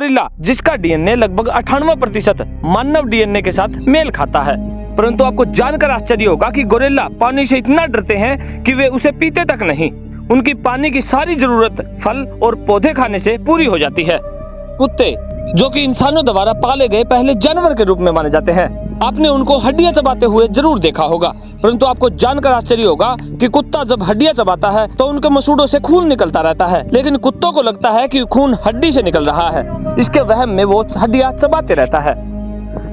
Gorilla, जिसका DNA लगभग 98% मानव DNA के साथ मेल खाता है। परंतु आपको जानकर आश्चर्य होगा कि गोरिल्ला पानी से इतना डरते हैं कि वे उसे पीते तक नहीं। उनकी पानी की सारी जरूरत फल और पौधे खाने से पूरी हो जाती है। कुत्ते, जो कि इंसानों द्वारा पाले गए पहले जानवर के रूप में माने जाते हैं, आपने उनको हड्डियां चबाते हुए जरूर देखा होगा। परंतु आपको जानकर आश्चर्य होगा कि कुत्ता जब हड्डियां चबाता है तो उनके मसूड़ों से खून निकलता रहता है, लेकिन कुत्तों को लगता है कि खून हड्डी से निकल रहा है। इसके वहम में वो हड्डियां चबाते रहता है।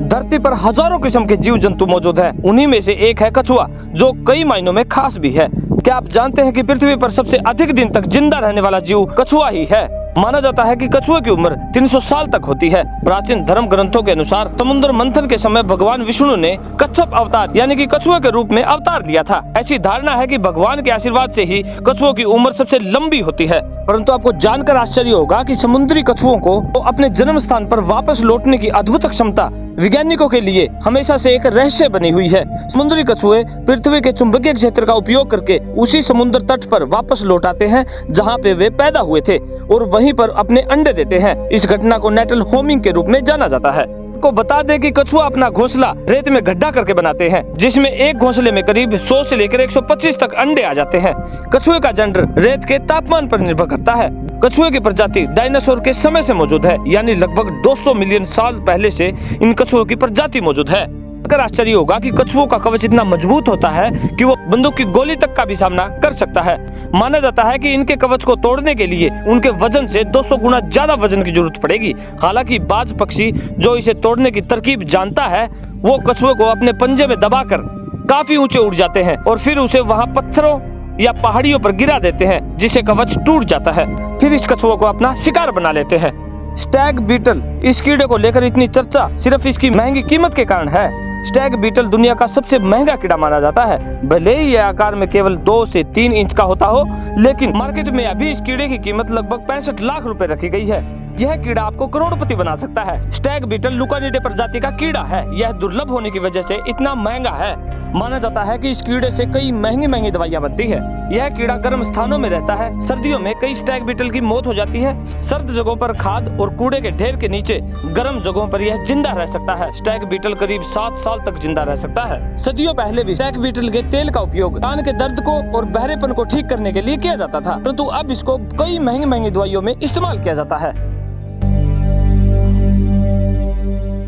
धरती पर हजारों किस्म के जीव जंतु मौजूद हैं। उन्हीं में से एक है कछुआ, जो कई मायनों में खास भी है। क्या आप जानते हैं कि पृथ्वी पर सबसे अधिक दिन तक जिंदा रहने वाला जीव कछुआ ही है? माना जाता है कि कछुए की उम्र 300 साल तक होती है। प्राचीन धर्म ग्रंथों के अनुसार समुद्र मंथन के समय भगवान विष्णु ने कच्छप अवतार यानी कि कछुए के रूप में अवतार लिया था। ऐसी धारणा है कि भगवान के आशीर्वाद से ही कछुओं की उम्र सबसे लंबी होती है। परंतु आपको जानकर आश्चर्य होगा कि समुद्री कछुओं को अपने जन्म स्थान पर वापस लौटने की अद्भुत क्षमता वैज्ञानिकों के लिए हमेशा से एक रहस्य बनी हुई है। समुद्री कछुए पृथ्वी के चुंबकीय क्षेत्र का उपयोग करके उसी समुद्र तट पर वापस लौट आते हैं जहां पे वे पैदा हुए थे, और वहीं पर अपने अंडे देते हैं। इस घटना को नेटल होमिंग के रूप में जाना जाता है। को बता दें कि कछुआ अपना घोंसला रेत में गड्ढा करके बनाते हैं, जिसमें एक घोंसले में करीब 100 से लेकर 125 तक अंडे आ जाते हैं। कछुए का जेंडर रेत के तापमान पर निर्भर करता है। कछुए की प्रजाति डायनासोर के समय से मौजूद है, यानी लगभग 200 मिलियन साल पहले से इन कछुओं की प्रजाति मौजूद है। अगर आश्चर्य होगा कि कछुओं का कवच इतना मजबूत होता है कि वो बंदूक की गोली तक का भी सामना कर सकता है। माना जाता है कि इनके कवच को तोड़ने के लिए उनके वजन से 200 गुना ज्यादा वजन की जरूरत पड़ेगी। हालांकि बाज पक्षी जो इसे तोड़ने की तरकीब जानता है, वो कछुए को अपने पंजे में दबाकर काफी ऊंचे उड़ जाते हैं और फिर उसे वहां पत्थरों या पहाड़ियों पर गिरा देते हैं, जिससे कवच टूट जाता है। फिर इस कछुए को अपना शिकार बना लेते हैं। स्टैग बीटल, इस कीड़े को लेकर इतनी चर्चा सिर्फ इसकी महंगी कीमत के कारण है। स्टैग बीटल दुनिया का सबसे महंगा कीड़ा माना जाता है। भले ही यह आकार में केवल 2 से 3 इंच का होता हो, लेकिन मार्केट में अभी इस कीड़े की कीमत लगभग 65 लाख रुपए रखी गई है। यह कीड़ा आपको करोड़पति बना सकता है। स्टैग बीटल लुकानिडे प्रजाति का कीड़ा है। यह दुर्लभ होने की वजह से इतना महंगा है। माना जाता है कि इस कीड़े से कई महंगी दवाइयां बनती है। यह कीड़ा गर्म स्थानों में रहता है। सर्दियों में कई स्टैग बीटल की मौत हो जाती है। सर्द जगहों पर खाद और कूड़े के ढेर के नीचे गर्म जगहों पर यह जिंदा रह सकता है। स्टैग बीटल करीब 7 साल तक जिंदा रह सकता है। सदियों पहले भी स्टैग बीटल के तेल का उपयोग कान के दर्द को और बहरेपन को ठीक करने के लिए किया जाता था, परंतु अब इसको कई महंगी दवाइयों में इस्तेमाल किया जाता है।